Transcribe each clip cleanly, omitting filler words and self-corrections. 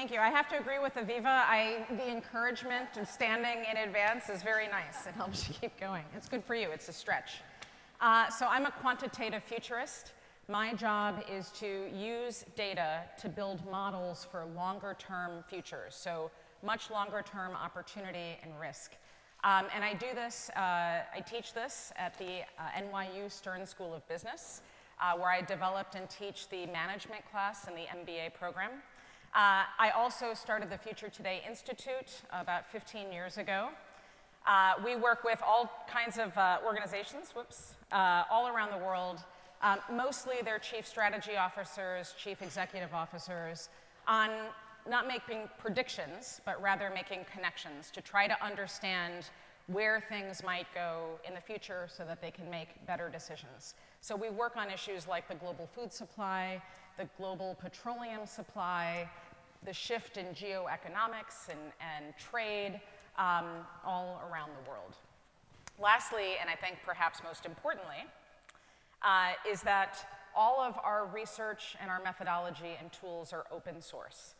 Thank you. I have to agree with Aviva. The encouragement of standing in advance is very nice. It helps you keep going. It's good for you. It's a stretch. So I'm a quantitative futurist. My job is to use data to build models for longer-term futures, so much longer-term opportunity and risk. And I do this, I teach this at the NYU Stern School of Business, where I developed and teach the management class in the MBA program. I also started the Future Today Institute about 15 years ago. We work with all kinds of organizations, all around the world. Mostly they're chief strategy officers, chief executive officers, on not making predictions, but rather making connections to try to understand where things might go in the future so that they can make better decisions. So we work on issues like the global food supply, the global petroleum supply, the shift in geoeconomics and trade, all around the world. Lastly, and I think perhaps most importantly, is that all of our research and our methodology and tools are open source.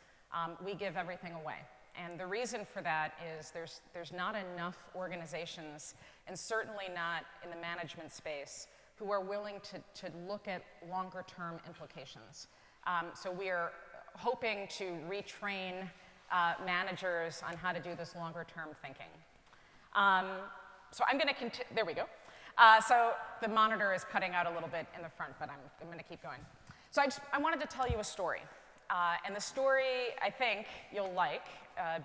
We give everything away. And the reason for that is there's not enough organizations, and certainly not in the management space, who are willing to look at longer term implications. So we are hoping to retrain managers on how to do this longer term thinking. So I'm gonna continue, there we go. So the monitor is cutting out a little bit in the front, but I'm gonna keep going. So I wanted to tell you a story. And the story, I think, you'll like,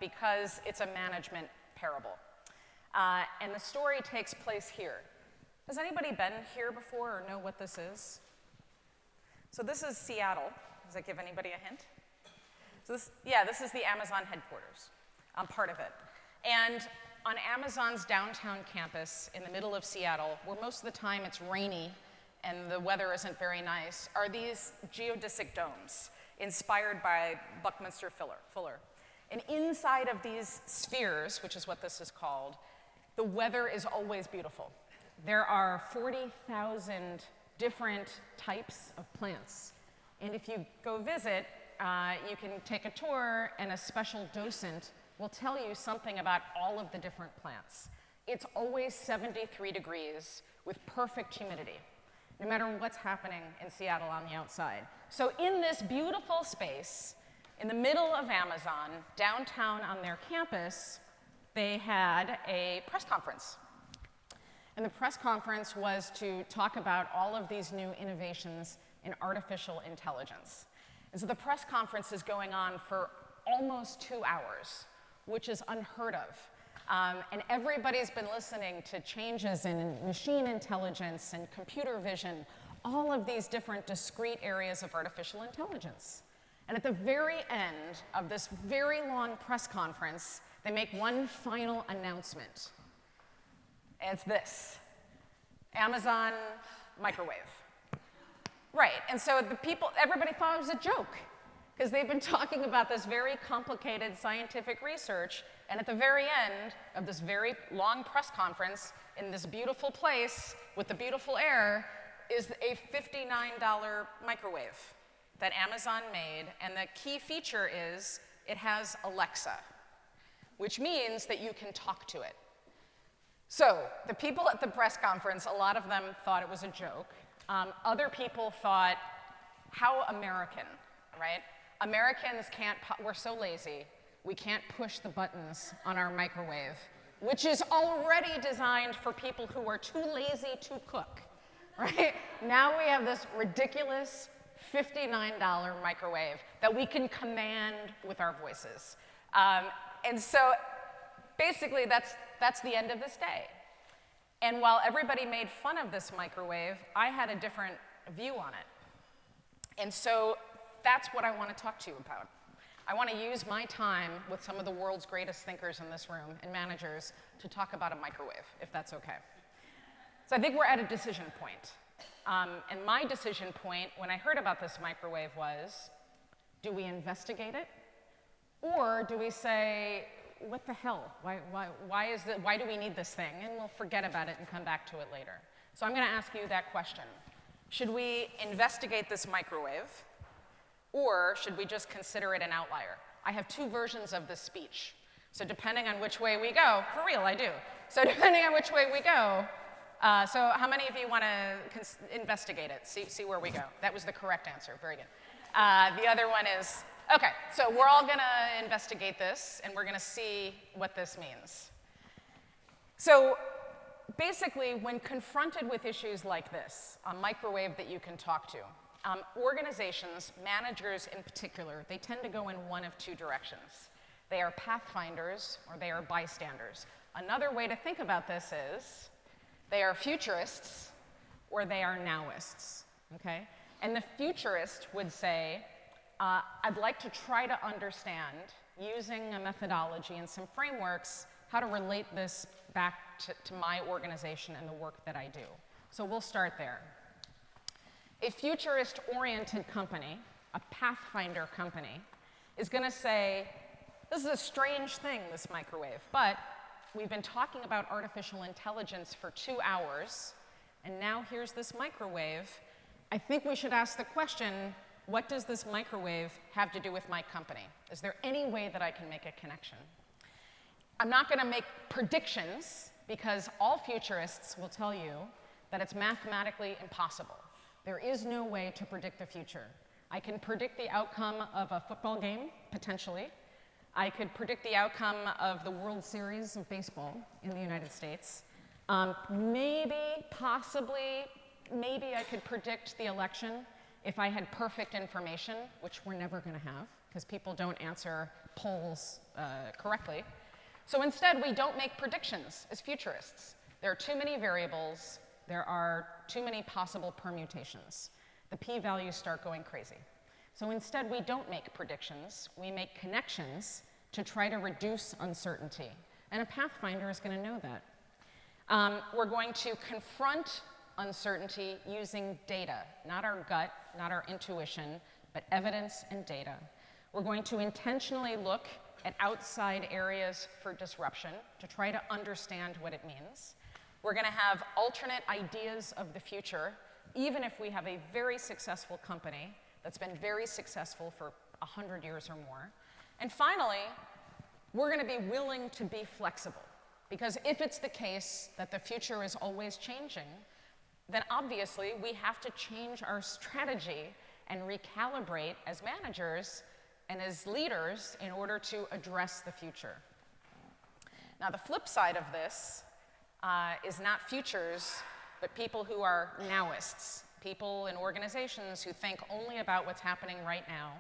because it's a management parable. And the story takes place here. Has anybody been here before or know what this is? So this is Seattle. Does that give anybody a hint? So this is the Amazon headquarters, part of it. And on Amazon's downtown campus in the middle of Seattle, where most of the time it's rainy and the weather isn't very nice, are these geodesic domes inspired by Buckminster Fuller. And inside of these spheres, which is what this is called, the weather is always beautiful. There are 40,000 different types of plants. And if you go visit, you can take a tour, and a special docent will tell you something about all of the different plants. It's always 73 degrees with perfect humidity, no matter what's happening in Seattle on the outside. So in this beautiful space, in the middle of Amazon, downtown on their campus, they had a press conference. And the press conference was to talk about all of these new innovations in artificial intelligence. And so the press conference is going on for almost 2 hours, which is unheard of. And everybody's been listening to changes in machine intelligence and computer vision, all of these different discrete areas of artificial intelligence. And at the very end of this very long press conference, they make one final announcement. And it's this: Amazon microwave. Right, and so everybody thought it was a joke, because they've been talking about this very complicated scientific research, and at the very end of this very long press conference, in this beautiful place with the beautiful air, is a $59 microwave that Amazon made, and the key feature is it has Alexa, which means that you can talk to it. So the people at the press conference, a lot of them thought it was a joke. Other people thought, how American, right? Americans we're so lazy, we can't push the buttons on our microwave, which is already designed for people who are too lazy to cook, right? Now we have this ridiculous $59 microwave that we can command with our voices. And so basically that's the end of this day. And while everybody made fun of this microwave, I had a different view on it. And so that's what I want to talk to you about. I want to use my time with some of the world's greatest thinkers in this room and managers to talk about a microwave, if that's okay. So I think we're at a decision point. And my decision point when I heard about this microwave was, do we investigate it? Or do we say, what the hell? Why do we need this thing? And we'll forget about it and come back to it later. So I'm going to ask you that question. Should we investigate this microwave, or should we just consider it an outlier? I have two versions of this speech. So depending on which way we go, for real, I do. So depending on which way we go, so how many of you want to investigate it, see where we go? That was the correct answer, very good. The other one is, okay, so we're all going to investigate this, and we're going to see what this means. So basically, when confronted with issues like this, a microwave that you can talk to, organizations, managers in particular, they tend to go in one of two directions. They are pathfinders or they are bystanders. Another way to think about this is they are futurists or they are nowists, okay? And the futurist would say, I'd like to try to understand, using a methodology and some frameworks, how to relate this back to my organization and the work that I do. So we'll start there. A futurist-oriented company, a pathfinder company, is going to say, this is a strange thing, this microwave, but we've been talking about artificial intelligence for 2 hours, and now here's this microwave. I think we should ask the question, what does this microwave have to do with my company? Is there any way that I can make a connection? I'm not going to make predictions, because all futurists will tell you that it's mathematically impossible. There is no way to predict the future. I can predict the outcome of a football game, potentially. I could predict the outcome of the World Series of baseball in the United States. Maybe, possibly, maybe I could predict the election if I had perfect information, which we're never going to have, because people don't answer polls correctly. So instead, we don't make predictions as futurists. There are too many variables. There are too many possible permutations. The p-values start going crazy. So instead, we don't make predictions. We make connections to try to reduce uncertainty. And a pathfinder is going to know that. We're going to confront uncertainty using data, not our gut, not our intuition, but evidence and data. We're going to intentionally look at outside areas for disruption to try to understand what it means. We're going to have alternate ideas of the future, even if we have a very successful company that's been very successful for 100 years or more. And finally, we're going to be willing to be flexible. Because if it's the case that the future is always changing, then obviously we have to change our strategy and recalibrate as managers and as leaders in order to address the future. Now, the flip side of this is not futures, but people who are nowists, people in organizations who think only about what's happening right now,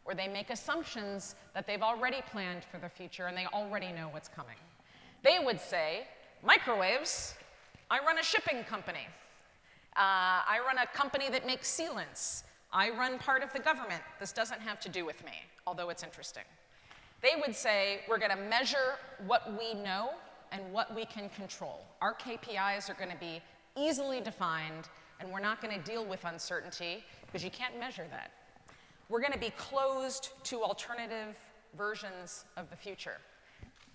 or they make assumptions that they've already planned for the future and they already know what's coming. They would say, microwaves, I run a shipping company. I run a company that makes sealants. I run part of the government. This doesn't have to do with me, although it's interesting. They would say, we're going to measure what we know and what we can control. Our KPIs are going to be easily defined, and we're not going to deal with uncertainty, because you can't measure that. We're going to be closed to alternative versions of the future.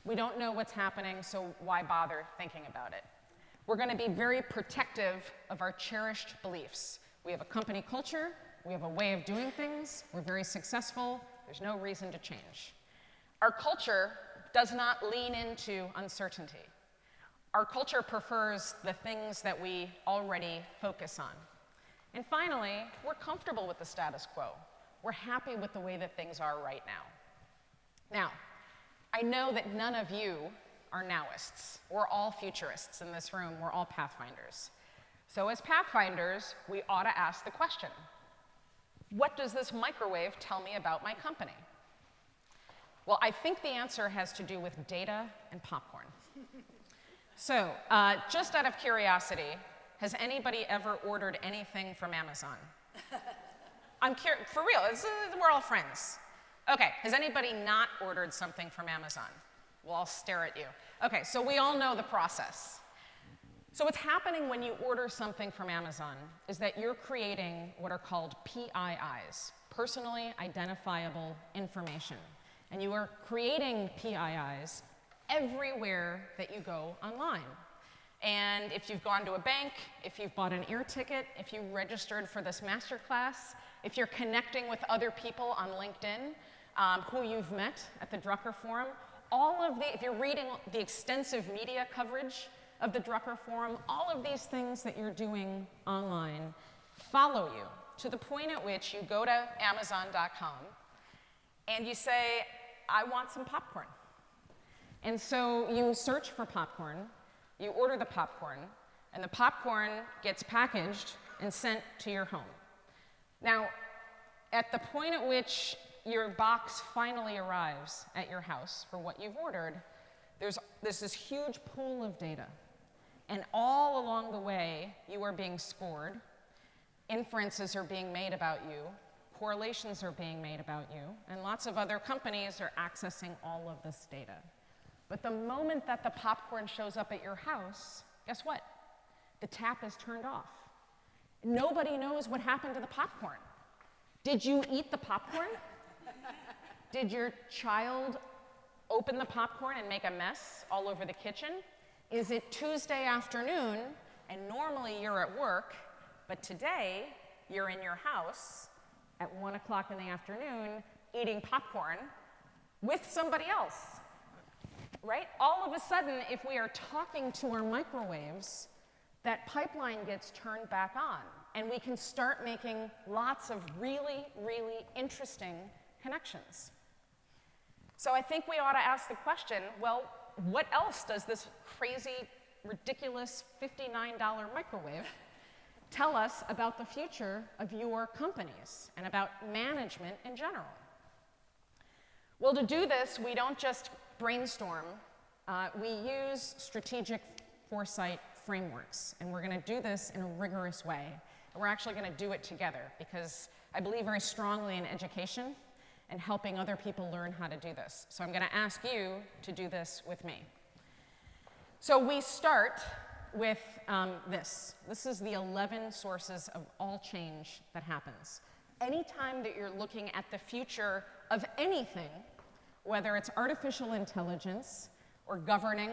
We don't know what's happening, so why bother thinking about it? We're going to be very protective of our cherished beliefs. We have a company culture. We have a way of doing things. We're very successful. There's no reason to change. Our culture does not lean into uncertainty. Our culture prefers the things that we already focus on. And finally, we're comfortable with the status quo. We're happy with the way that things are right now. Now, I know that none of you are nowists. We're all futurists in this room. We're all pathfinders. So as pathfinders, we ought to ask the question, what does this microwave tell me about my company? Well, I think the answer has to do with data and popcorn. So, just out of curiosity, has anybody ever ordered anything from Amazon? I'm curious, for real, we're all friends. Okay, has anybody not ordered something from Amazon? We'll all stare at you. Okay, so we all know the process. So what's happening when you order something from Amazon is that you're creating what are called PIIs, personally identifiable information. And you are creating PIIs everywhere that you go online. And if you've gone to a bank, if you've bought an air ticket, if you registered for this masterclass, if you're connecting with other people on LinkedIn, who you've met at the Drucker Forum. If you're reading the extensive media coverage of the Drucker Forum, all of these things that you're doing online follow you to the point at which you go to Amazon.com and you say, I want some popcorn. And so you search for popcorn, you order the popcorn, and the popcorn gets packaged and sent to your home. Now, at the point at which your box finally arrives at your house for what you've ordered, there's this huge pool of data. And all along the way, you are being scored. Inferences are being made about you. Correlations are being made about you. And lots of other companies are accessing all of this data. But the moment that the popcorn shows up at your house, guess what? The tap is turned off. Nobody knows what happened to the popcorn. Did you eat the popcorn? Did your child open the popcorn and make a mess all over the kitchen? Is it Tuesday afternoon, and normally you're at work, but today you're in your house at 1 o'clock in the afternoon eating popcorn with somebody else, right? All of a sudden, if we are talking to our microwaves, that pipeline gets turned back on, and we can start making lots of really, really interesting connections. So I think we ought to ask the question, well, what else does this crazy, ridiculous $59 microwave tell us about the future of your companies and about management in general? Well, to do this, we don't just brainstorm. We use strategic foresight frameworks, and we're going to do this in a rigorous way. And we're actually going to do it together because I believe very strongly in education and helping other people learn how to do this. So I'm going to ask you to do this with me. So we start with this. This is the 11 sources of all change that happens. Anytime that you're looking at the future of anything, whether it's artificial intelligence or governing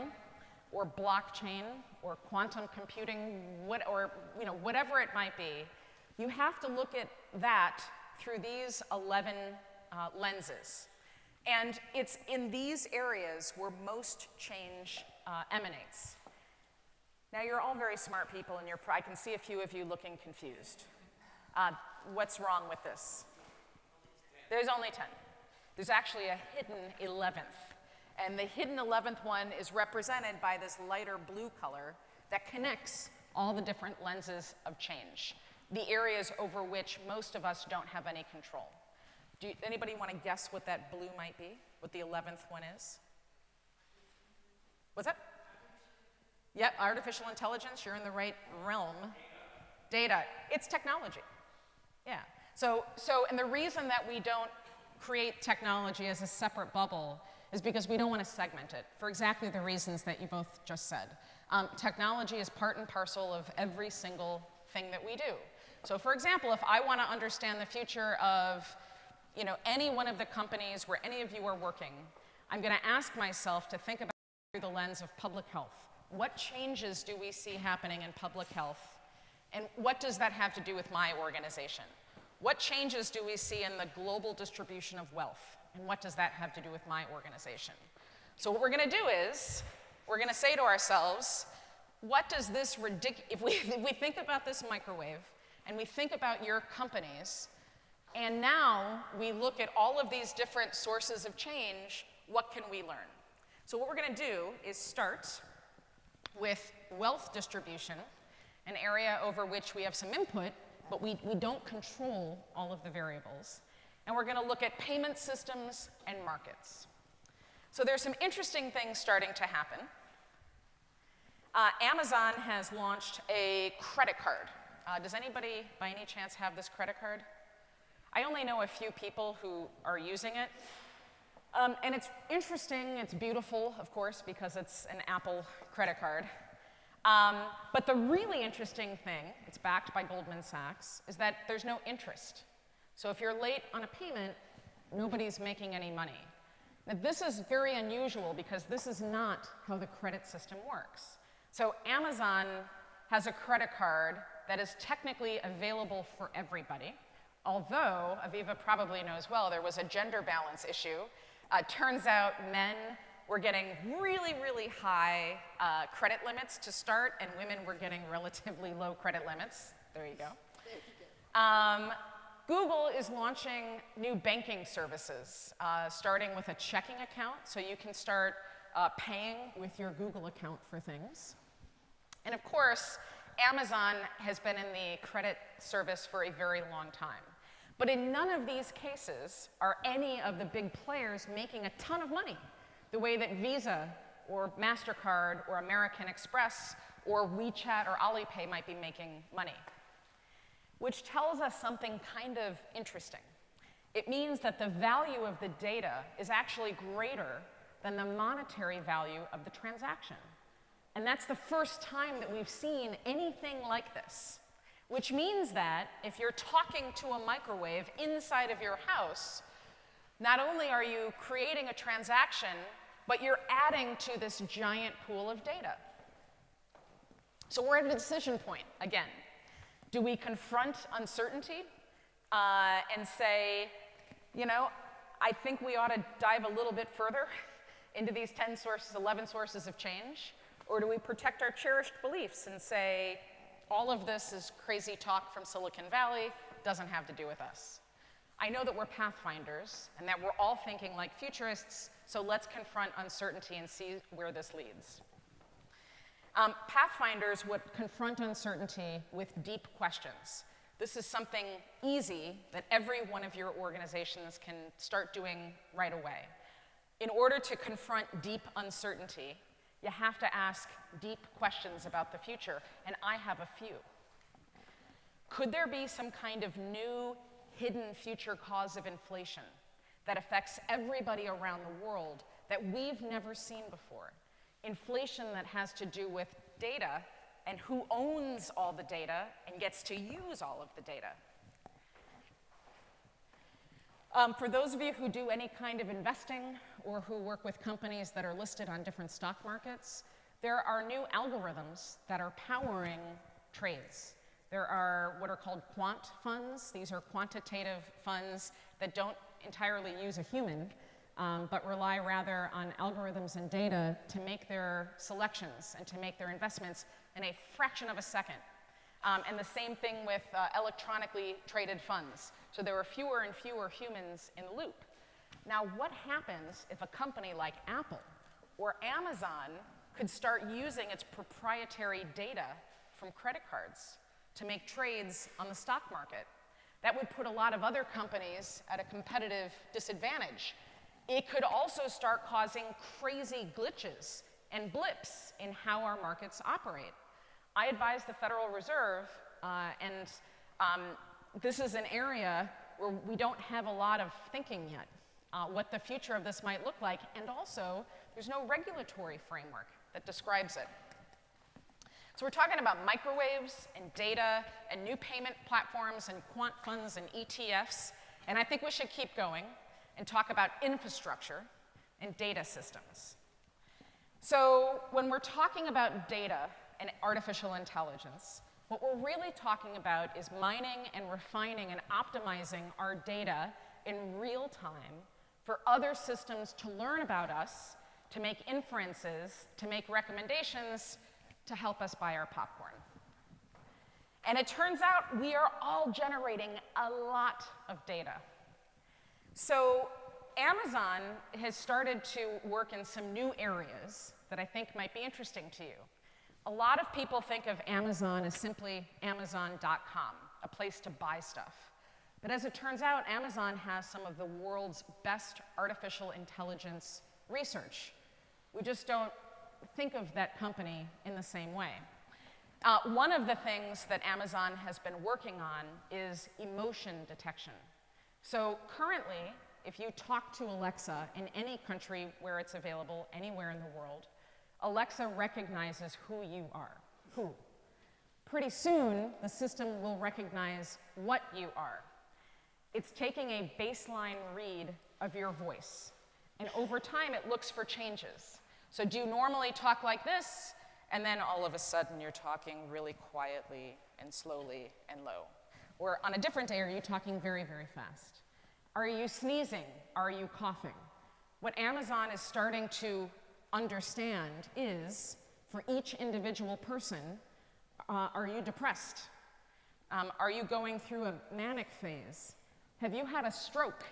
or blockchain or quantum computing, whatever it might be, you have to look at that through these 11 lenses. And it's in these areas where most change emanates. Now, you're all very smart people, and I can see a few of you looking confused. What's wrong with this? There's only 10. There's actually a hidden 11th. And the hidden 11th one is represented by this lighter blue color that connects all the different lenses of change, the areas over which most of us don't have any control. Anybody want to guess what that blue might be? What the 11th one is? What's that? Yep, artificial intelligence, you're in the right realm. Data, it's technology. Yeah. And the reason that we don't create technology as a separate bubble is because we don't want to segment it for exactly the reasons that you both just said. Technology is part and parcel of every single thing that we do. So for example, if I want to understand the future of any one of the companies where any of you are working, I'm going to ask myself to think about it through the lens of public health. What changes do we see happening in public health? And what does that have to do with my organization? What changes do we see in the global distribution of wealth? And what does that have to do with my organization? So what we're going to do is, we're going to say to ourselves, what does this if we think about this microwave, and we think about your companies, and now we look at all of these different sources of change, what can we learn? So what we're going to do is start with wealth distribution, an area over which we have some input, but we don't control all of the variables. And we're going to look at payment systems and markets. So there's some interesting things starting to happen. Amazon has launched a credit card. Does anybody, by any chance, have this credit card? I only know a few people who are using it. And it's interesting, it's beautiful, of course, because it's an Apple credit card. But the really interesting thing, it's backed by Goldman Sachs, is that there's no interest. So if you're late on a payment, nobody's making any money. Now, this is very unusual because this is not how the credit system works. So Amazon has a credit card that is technically available for everybody, Although, Aviva probably knows well, there was a gender balance issue. Turns out men were getting really, really high credit limits to start, and women were getting relatively low credit limits. There you go. Google is launching new banking services, starting with a checking account, so you can start paying with your Google account for things. And of course, Amazon has been in the credit service for a very long time. But in none of these cases are any of the big players making a ton of money, the way that Visa or MasterCard or American Express or WeChat or Alipay might be making money. Which tells us something kind of interesting. It means that the value of the data is actually greater than the monetary value of the transaction. And that's the first time that we've seen anything like this. Which means that if you're talking to a microwave inside of your house, not only are you creating a transaction, but you're adding to this giant pool of data. So we're at a decision point again. Do we confront uncertainty and say, you know, I think we ought to dive a little bit further into these 10 sources, 11 sources of change? Or do we protect our cherished beliefs and say, all of this is crazy talk from Silicon Valley, doesn't have to do with us? I know that we're pathfinders and that we're all thinking like futurists, so let's confront uncertainty and see where this leads. Pathfinders would confront uncertainty with deep questions. This is something easy that every one of your organizations can start doing right away. In order to confront deep uncertainty, you have to ask deep questions about the future, and I have a few. Could there be some kind of new hidden future cause of inflation that affects everybody around the world that we've never seen before? Inflation that has to do with data and who owns all the data and gets to use all of the data. For those of you who do any kind of investing or who work with companies that are listed on different stock markets, there are new algorithms that are powering trades. There are what are called quant funds. These are quantitative funds that don't entirely use a human, but rely rather on algorithms and data to make their selections and to make their investments in a fraction of a second. And the same thing with electronically traded funds. So there are fewer and fewer humans in the loop. Now, what happens if a company like Apple or Amazon could start using its proprietary data from credit cards to make trades on the stock market? That would put a lot of other companies at a competitive disadvantage. It could also start causing crazy glitches and blips in how our markets operate. I advise the Federal Reserve, and this is an area where we don't have a lot of thinking yet, what the future of this might look like, and also there's no regulatory framework that describes it. So we're talking about microwaves and data and new payment platforms and quant funds and ETFs, and I think we should keep going and talk about infrastructure and data systems. So when we're talking about data and artificial intelligence, what we're really talking about is mining and refining and optimizing our data in real time for other systems to learn about us, to make inferences, to make recommendations, to help us buy our popcorn. And it turns out we are all generating a lot of data. So Amazon has started to work in some new areas that I think might be interesting to you. A lot of people think of Amazon as simply Amazon.com, a place to buy stuff. But as it turns out, Amazon has some of the world's best artificial intelligence research. We just don't think of that company in the same way. One of the things that Amazon has been working on is emotion detection. So currently, if you talk to Alexa in any country where it's available, anywhere in the world, Alexa recognizes who you are. Who? Pretty soon, the system will recognize what you are. It's taking a baseline read of your voice, and over time, it looks for changes. So do you normally talk like this, and then all of a sudden you're talking really quietly and slowly and low? Or on a different day, are you talking very, very fast? Are you sneezing? Are you coughing? What Amazon is starting to understand is, for each individual person, are you depressed? Are you going through a manic phase? Have you had a stroke,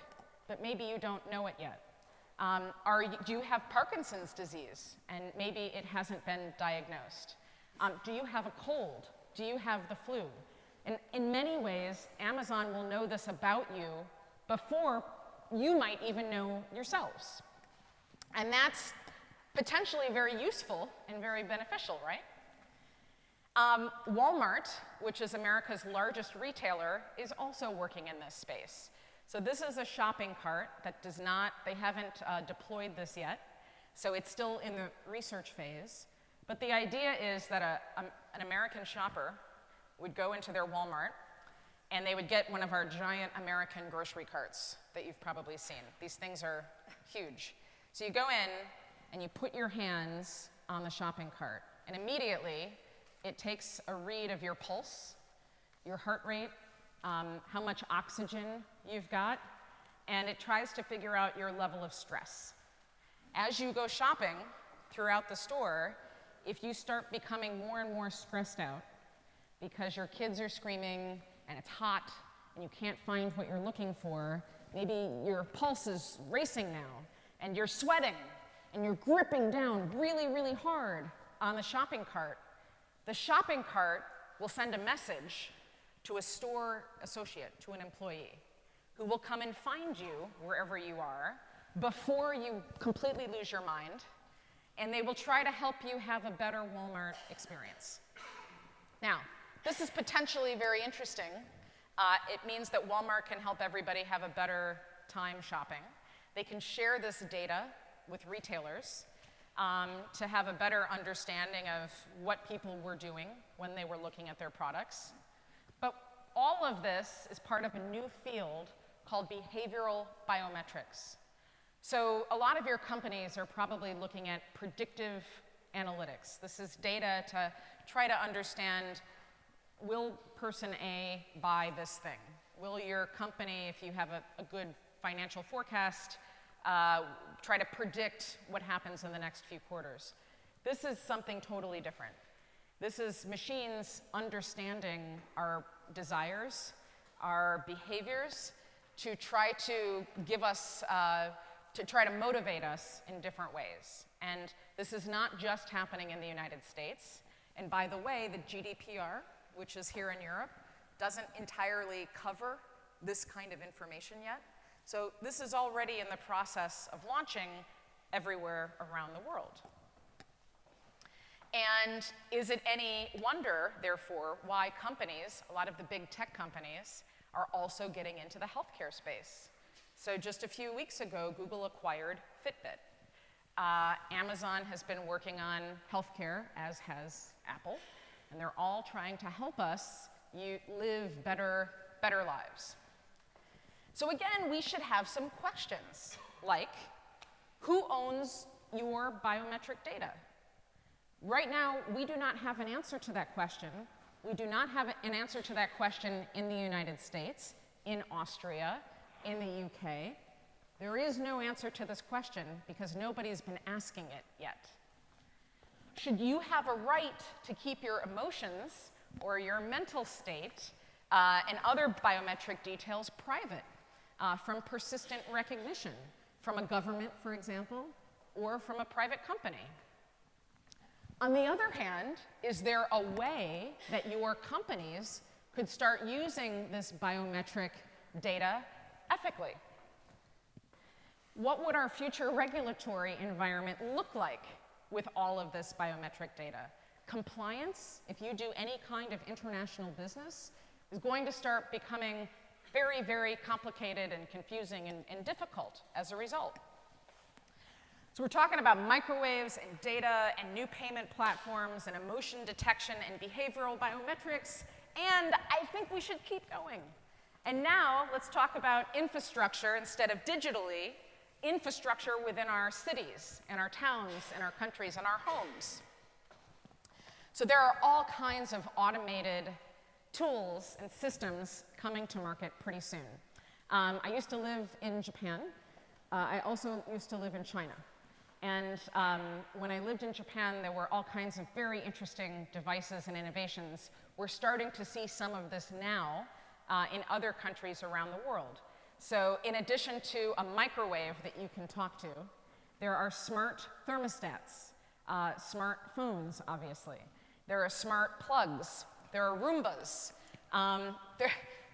but maybe you don't know it yet? Do you have Parkinson's disease, and maybe it hasn't been diagnosed? Do you have a cold? Do you have the flu? And in many ways, Amazon will know this about you before you might even know yourselves. And that's potentially very useful and very beneficial, right? Walmart, which is America's largest retailer, is also working in this space. So this is a shopping cart that they haven't deployed this yet, so it's still in the research phase. But the idea is that an American shopper would go into their Walmart, and they would get one of our giant American grocery carts that you've probably seen. These things are huge. So you go in, and you put your hands on the shopping cart, and immediately it takes a read of your pulse, your heart rate, how much oxygen you've got, and it tries to figure out your level of stress. As you go shopping throughout the store, if you start becoming more and more stressed out because your kids are screaming and it's hot and you can't find what you're looking for, maybe your pulse is racing now and you're sweating and you're gripping down really, really hard on the shopping cart will send a message to a store associate, to an employee, who will come and find you wherever you are before you completely lose your mind, and they will try to help you have a better Walmart experience. Now, this is potentially very interesting. It means that Walmart can help everybody have a better time shopping. They can share this data with retailers to have a better understanding of what people were doing when they were looking at their products. But all of this is part of a new field called behavioral biometrics. So a lot of your companies are probably looking at predictive analytics. This is data to try to understand, will person A buy this thing? Will your company, if you have a good financial forecast, try to predict what happens in the next few quarters? This is something totally different. This is machines understanding our desires, our behaviors, to try to give us, to try to motivate us in different ways. And this is not just happening in the United States. And by the way, the GDPR, which is here in Europe, doesn't entirely cover this kind of information yet. So this is already in the process of launching everywhere around the world. And is it any wonder, therefore, why companies, a lot of the big tech companies, are also getting into the healthcare space? So just a few weeks ago, Google acquired Fitbit. Amazon has been working on healthcare, as has Apple, and they're all trying to help us live better lives. So again, we should have some questions, like, who owns your biometric data? Right now, we do not have an answer to that question. We do not have an answer to that question in the United States, in Austria, in the UK. There is no answer to this question because nobody's been asking it yet. Should you have a right to keep your emotions or your mental state and other biometric details private from persistent recognition from a government, for example, or from a private company? On the other hand, is there a way that your companies could start using this biometric data ethically? What would our future regulatory environment look like with all of this biometric data? Compliance, if you do any kind of international business, is going to start becoming very, very complicated and confusing and difficult as a result. So we're talking about microwaves and data and new payment platforms and emotion detection and behavioral biometrics, and I think we should keep going. And now let's talk about infrastructure instead of digitally, infrastructure within our cities and our towns and our countries and our homes. So there are all kinds of automated tools and systems coming to market pretty soon. I used to live in Japan. I also used to live in China. And when I lived in Japan, there were all kinds of very interesting devices and innovations. We're starting to see some of this now in other countries around the world. So in addition to a microwave that you can talk to, there are smart thermostats, smart phones, obviously. There are smart plugs. There are Roombas.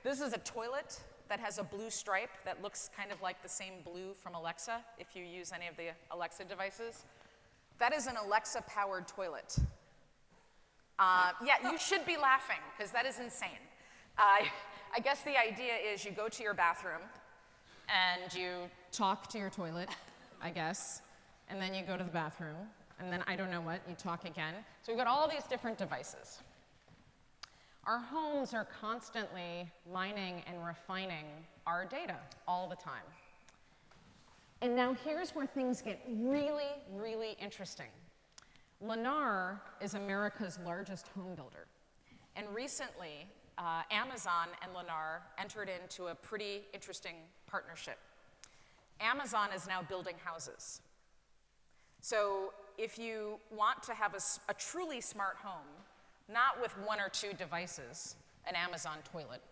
This is a toilet that has a blue stripe that looks kind of like the same blue from Alexa, if you use any of the Alexa devices. That is an Alexa-powered toilet. Yeah, you should be laughing, because that is insane. I guess the idea is you go to your bathroom, and you talk to your toilet, I guess, and then you go to the bathroom, and then I don't know what, you talk again. So we've got all these different devices. Our homes are constantly mining and refining our data all the time. And now here's where things get really, really interesting. Lennar is America's largest home builder. And recently, Amazon and Lennar entered into a pretty interesting partnership. Amazon is now building houses. So if you want to have a truly smart home, not with one or two devices, an Amazon toilet,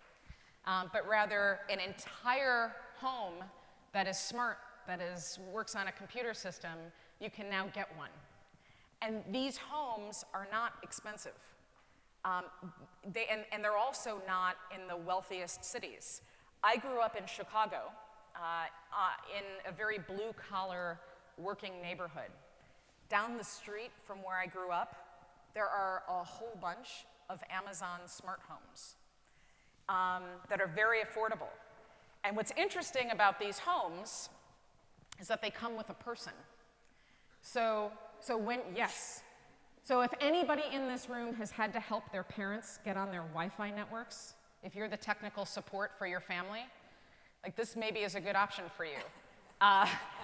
but rather an entire home that is smart, that works on a computer system, you can now get one. And these homes are not expensive. And they're also not in the wealthiest cities. I grew up in Chicago, in a very blue-collar working neighborhood. Down the street from where I grew up, there are a whole bunch of Amazon smart homes that are very affordable. And what's interesting about these homes is that they come with a person. So if anybody in this room has had to help their parents get on their Wi-Fi networks, if you're the technical support for your family, like this maybe is a good option for you.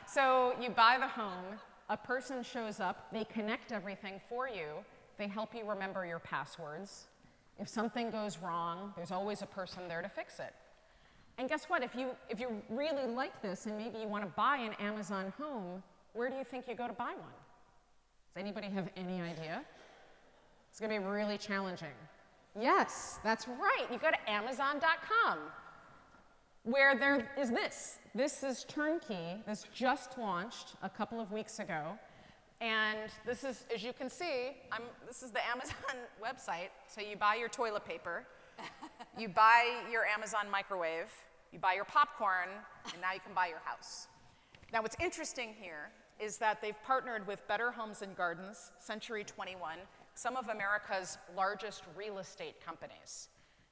So you buy the home, a person shows up, they connect everything for you, they help you remember your passwords. If something goes wrong, there's always a person there to fix it. And guess what? If you really like this and maybe you want to buy an Amazon home, where do you think you go to buy one? Does anybody have any idea? It's going to be really challenging. Yes, that's right. You go to Amazon.com, where there is this. This is Turnkey. This just launched a couple of weeks ago. And this is, as you can see, this is the Amazon website. So you buy your toilet paper, you buy your Amazon microwave, you buy your popcorn, and now you can buy your house. Now what's interesting here is that they've partnered with Better Homes and Gardens, Century 21, some of America's largest real estate companies.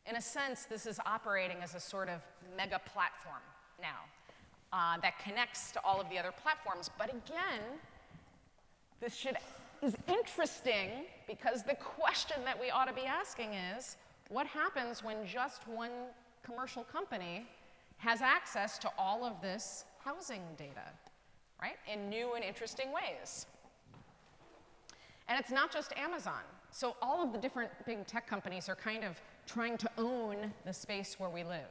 In a sense, this is operating as a sort of mega platform now that connects to all of the other platforms. But again, this is interesting because the question that we ought to be asking is, what happens when just one commercial company has access to all of this housing data, right, in new and interesting ways? And it's not just Amazon. So all of the different big tech companies are kind of trying to own the space where we live.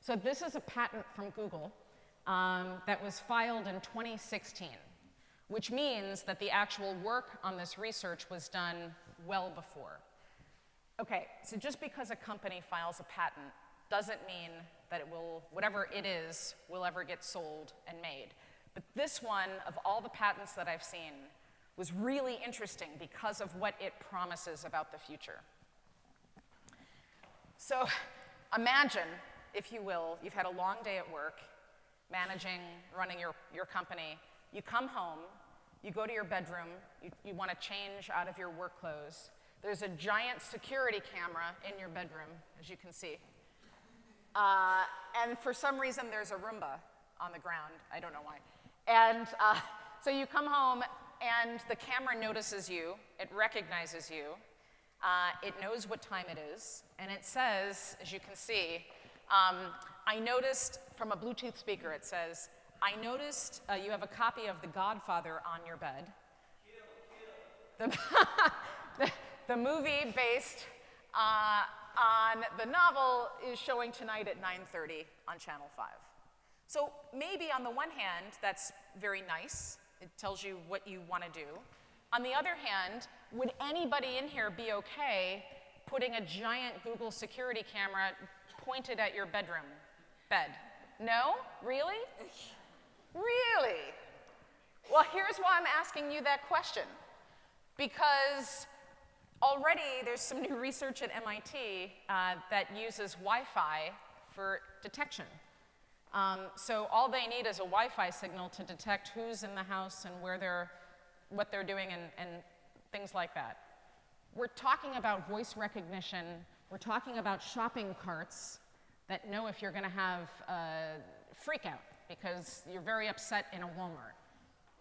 So this is a patent from Google that was filed in 2016. Which means that the actual work on this research was done well before. Okay, so just because a company files a patent doesn't mean that it will, whatever it is, will ever get sold and made. But this one, of all the patents that I've seen, was really interesting because of what it promises about the future. So imagine, if you will, you've had a long day at work, running your company. You come home, you go to your bedroom, you want to change out of your work clothes. There's a giant security camera in your bedroom, as you can see. And for some reason, there's a Roomba on the ground. I don't know why. And so you come home, and the camera notices you. It recognizes you. It knows what time it is. And it says, as you can see, I noticed from a Bluetooth speaker, it says, I noticed you have a copy of The Godfather on your bed. The movie based on the novel is showing tonight at 9:30 on Channel 5. So maybe on the one hand, that's very nice. It tells you what you want to do. On the other hand, would anybody in here be okay putting a giant Google security camera pointed at your bed? No? Really? Really? Well, here's why I'm asking you that question. Because already there's some new research at MIT that uses Wi-Fi for detection. So all they need is a Wi-Fi signal to detect who's in the house and what they're doing and things like that. We're talking about voice recognition. We're talking about shopping carts that know if you're going to have a freak out because you're very upset in a Walmart,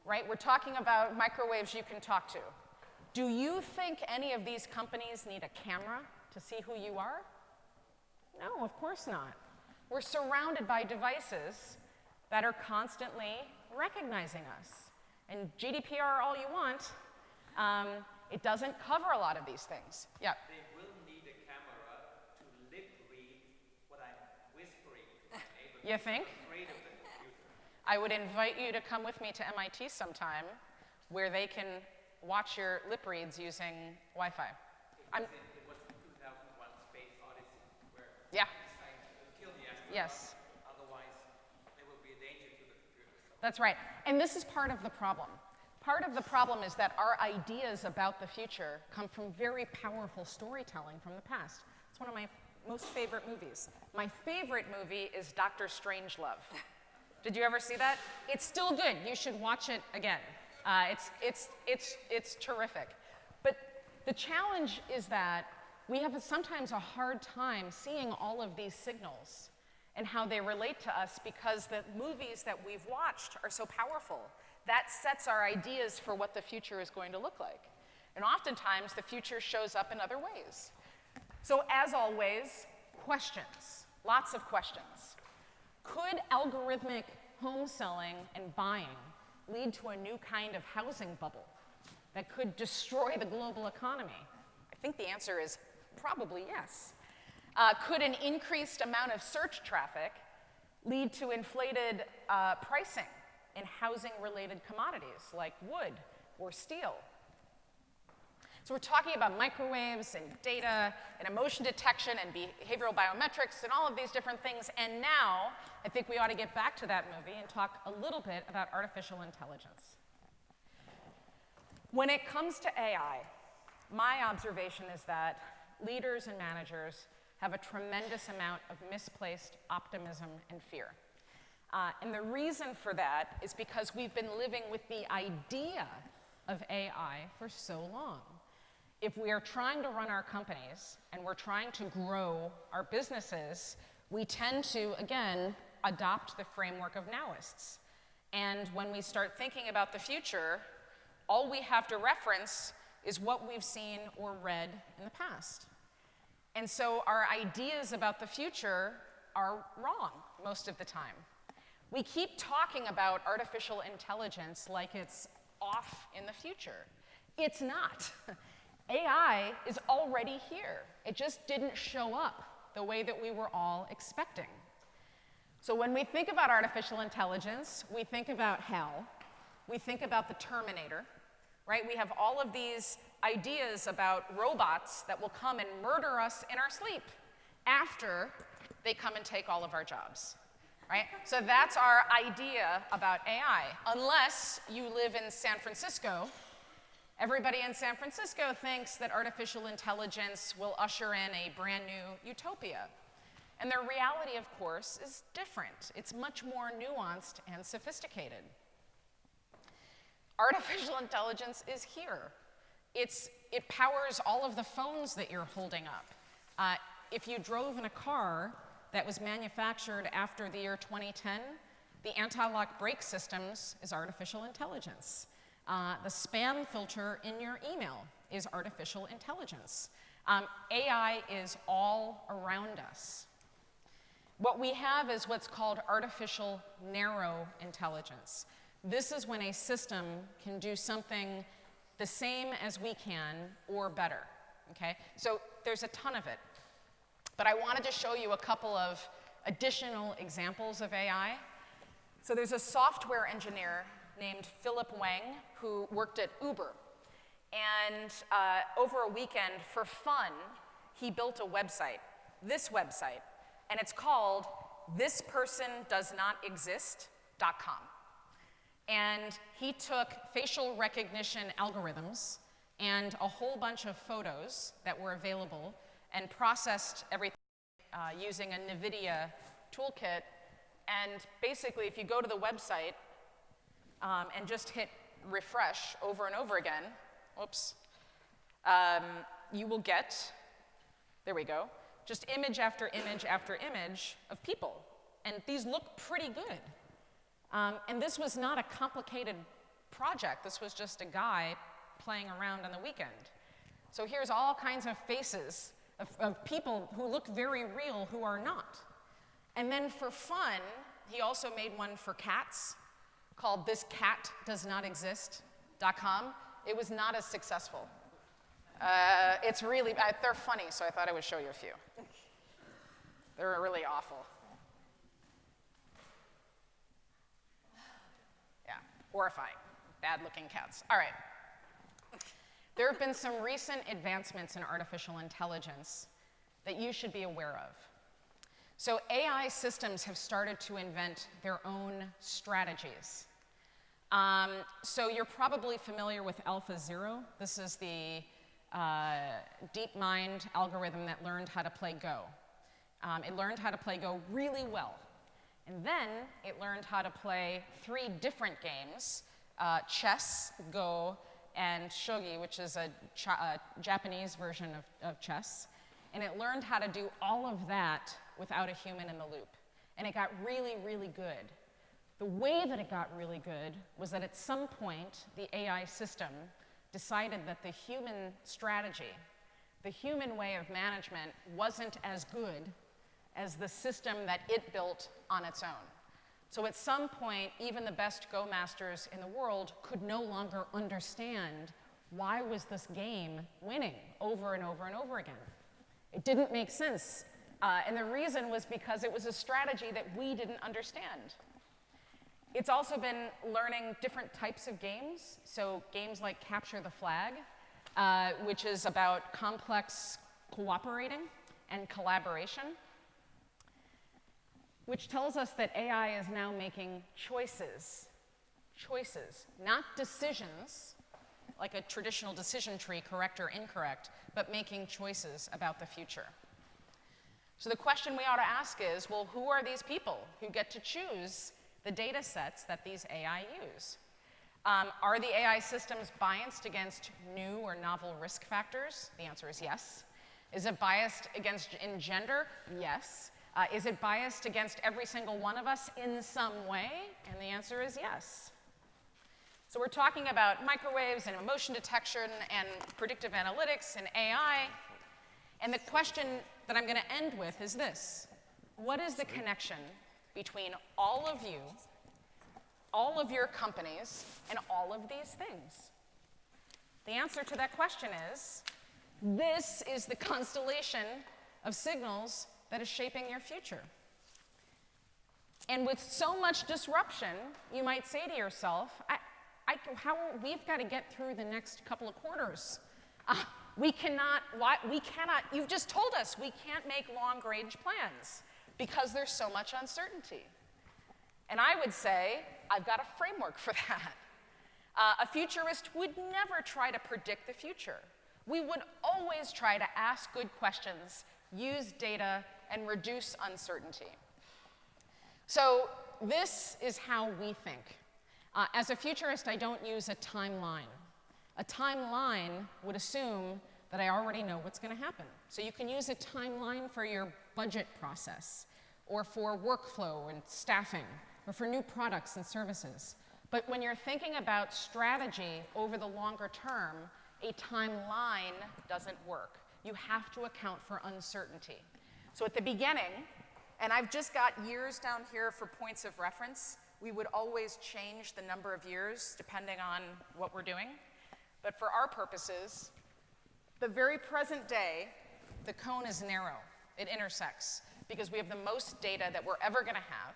right? We're talking about microwaves you can talk to. Do you think any of these companies need a camera to see who you are? No, of course not. We're surrounded by devices that are constantly recognizing us. And GDPR all you want, it doesn't cover a lot of these things. Yeah. They will need a camera to lip read what I'm whispering. You think? I would invite you to come with me to MIT sometime where they can watch your lip reads using Wi-Fi. It was in 2001 Space Odyssey where yeah. Kill the astronauts. Yes. Otherwise, there will be a danger to the computer. That's right. And this is part of the problem. Part of the problem is that our ideas about the future come from very powerful storytelling from the past. It's one of my most favorite movies. My favorite movie is Dr. Strangelove. Did you ever see that? It's still good. You should watch it again. It's terrific. But the challenge is that we have sometimes a hard time seeing all of these signals and how they relate to us because the movies that we've watched are so powerful. That sets our ideas for what the future is going to look like. And oftentimes, the future shows up in other ways. So as always, questions, lots of questions. Could algorithmic home selling and buying lead to a new kind of housing bubble that could destroy the global economy? I think the answer is probably yes. Could an increased amount of search traffic lead to inflated pricing in housing-related commodities like wood or steel? So we're talking about microwaves and data and emotion detection and behavioral biometrics and all of these different things. And now I think we ought to get back to that movie and talk a little bit about artificial intelligence. When it comes to AI, my observation is that leaders and managers have a tremendous amount of misplaced optimism and fear. And the reason for that is because we've been living with the idea of AI for so long. If we are trying to run our companies and we're trying to grow our businesses, we tend to, again, adopt the framework of nowists. And when we start thinking about the future, all we have to reference is what we've seen or read in the past. And so our ideas about the future are wrong most of the time. We keep talking about artificial intelligence like it's off in the future. It's not. AI is already here. It just didn't show up the way that we were all expecting. So when we think about artificial intelligence, we think about hell. We think about the Terminator, right? We have all of these ideas about robots that will come and murder us in our sleep after they come and take all of our jobs, right? So that's our idea about AI. Unless you live in San Francisco, everybody in San Francisco thinks that artificial intelligence will usher in a brand new utopia. And the reality, of course, is different. It's much more nuanced and sophisticated. Artificial intelligence is here. It powers all of the phones that you're holding up. If you drove in a car that was manufactured after the year 2010, the anti-lock brake systems is artificial intelligence. The spam filter in your email is artificial intelligence. AI is all around us. What we have is what's called artificial narrow intelligence. This is when a system can do something the same as we can or better, okay? So there's a ton of it. But I wanted to show you a couple of additional examples of AI. So there's a software engineer named Philip Wang who worked at Uber. And over a weekend, for fun, he built a website, this website, and it's called thispersondoesnotexist.com. And he took facial recognition algorithms and a whole bunch of photos that were available and processed everything using a NVIDIA toolkit. And basically, if you go to the website and just hit refresh over and over again, whoops, you will get, there we go, just image after image after image of people. And these look pretty good. And this was not a complicated project. This was just a guy playing around on the weekend. So here's all kinds of faces of people who look very real who are not. And then for fun, he also made one for cats called thiscatdoesnotexist.com. It was not as successful. It's really, they're funny, so I thought I would show you a few. They're really awful. Yeah, horrifying, bad-looking cats. All right. There have been some recent advancements in artificial intelligence that you should be aware of. So AI systems have started to invent their own strategies. So you're probably familiar with AlphaZero. This is the DeepMind algorithm that learned how to play Go. It learned how to play Go really well. And then it learned how to play 3 different games, chess, Go, and shogi, which is a Japanese version of chess. And it learned how to do all of that without a human in the loop. And it got really, really good. The way that it got really good was that at some point, the AI system decided that the human strategy, the human way of management, wasn't as good as the system that it built on its own. So at some point, even the best Go masters in the world could no longer understand why was this game winning over and over and over again. It didn't make sense. And the reason was because it was a strategy that we didn't understand. It's also been learning different types of games. So games like Capture the Flag, which is about complex cooperating and collaboration, which tells us that AI is now making choices, not decisions, like a traditional decision tree, correct or incorrect, but making choices about the future. So the question we ought to ask is, well, who are these people who get to choose the data sets that these AI use? Are the AI systems biased against new or novel risk factors? The answer is yes. Is it biased in gender? Yes. Is it biased against every single one of us in some way? And the answer is yes. So we're talking about microwaves and emotion detection and predictive analytics and AI. And the question that I'm going to end with is this. What is the connection between all of you, all of your companies, and all of these things? The answer to that question is, this is the constellation of signals that is shaping your future. And with so much disruption, you might say to yourself, we've got to get through the next couple of quarters. We cannot, you've just told us we can't make long-range plans because there's so much uncertainty. And I would say, I've got a framework for that. A futurist would never try to predict the future. We would always try to ask good questions, use data, and reduce uncertainty. So this is how we think. As a futurist, I don't use a timeline. A timeline would assume that I already know what's going to happen. So you can use a timeline for your budget process, or for workflow and staffing, or for new products and services. But when you're thinking about strategy over the longer term, a timeline doesn't work. You have to account for uncertainty. So at the beginning, and I've just got years down here for points of reference, we would always change the number of years depending on what we're doing. But for our purposes, the very present day, the cone is narrow. It intersects because we have the most data that we're ever going to have,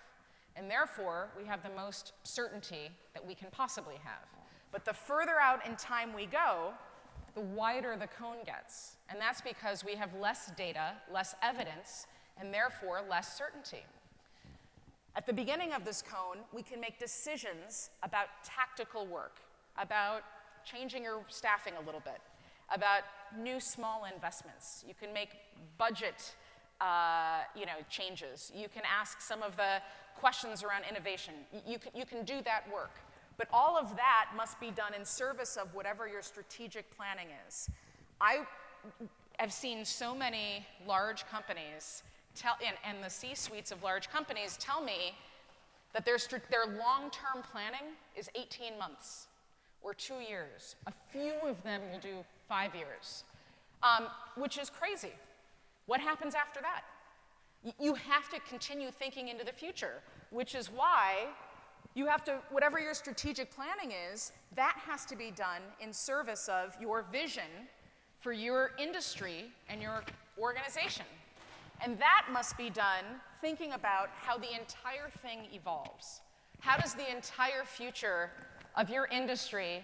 and therefore we have the most certainty that we can possibly have. But the further out in time we go, the wider the cone gets. And that's because we have less data, less evidence, and therefore less certainty. At the beginning of this cone, we can make decisions about tactical work, about changing your staffing a little bit, about new small investments. You can make budget changes. You can ask some of the questions around innovation. You can do that work. But all of that must be done in service of whatever your strategic planning is. I have seen so many large companies and the C-suites of large companies tell me that their long-term planning is 18 months or 2 years. A few of them will do 5 years, which is crazy. What happens after that? You have to continue thinking into the future, which is why you have to, whatever your strategic planning is, that has to be done in service of your vision for your industry and your organization. And that must be done thinking about how the entire thing evolves. How does the entire future of your industry,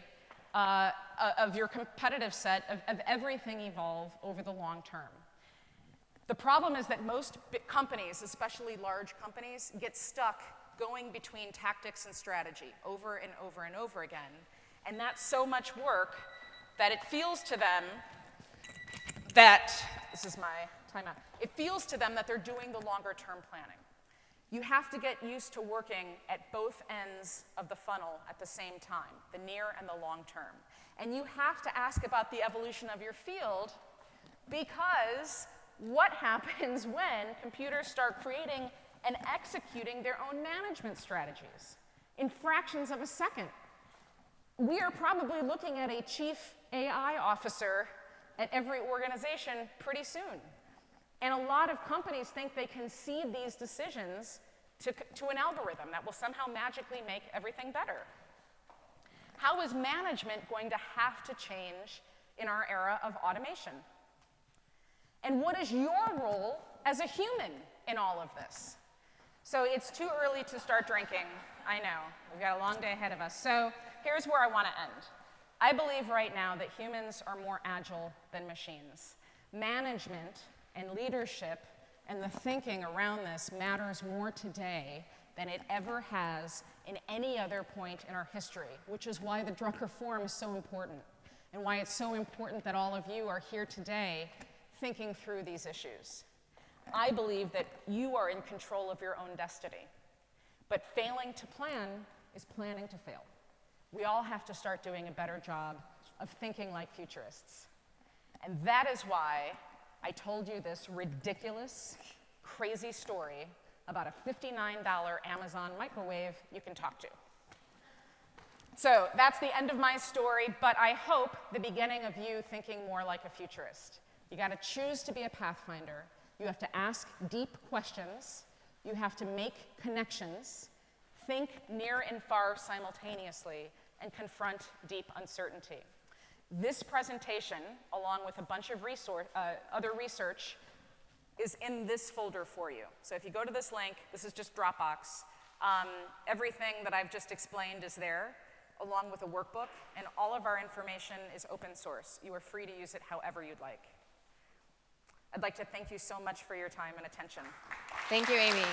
of your competitive set, of everything evolve over the long term? The problem is that most big companies, especially large companies, get stuck going between tactics and strategy over and over and over again. And that's so much work that it feels to them that, this is my timeout, it feels to them that they're doing the longer term planning. You have to get used to working at both ends of the funnel at the same time, the near and the long term. And you have to ask about the evolution of your field, because what happens when computers start creating and executing their own management strategies in fractions of a second? We are probably looking at a chief AI officer at every organization pretty soon. And a lot of companies think they can cede these decisions to an algorithm that will somehow magically make everything better. How is management going to have to change in our era of automation? And what is your role as a human in all of this? So it's too early to start drinking. I know, we've got a long day ahead of us. So here's where I want to end. I believe right now that humans are more agile than machines. Management and leadership and the thinking around this matters more today than it ever has in any other point in our history, which is why the Drucker Forum is so important, and why it's so important that all of you are here today thinking through these issues. I believe that you are in control of your own destiny, but failing to plan is planning to fail. We all have to start doing a better job of thinking like futurists. And that is why I told you this ridiculous, crazy story about a $59 Amazon microwave you can talk to. So that's the end of my story, but I hope the beginning of you thinking more like a futurist. You got to choose to be a pathfinder. You have to ask deep questions. You have to make connections, think near and far simultaneously, and confront deep uncertainty. This presentation, along with a bunch of other research, is in this folder for you. So if you go to this link, this is just Dropbox. Everything that I've just explained is there, along with a workbook, and all of our information is open source. You are free to use it however you'd like. I'd like to thank you so much for your time and attention. Thank you, Amy.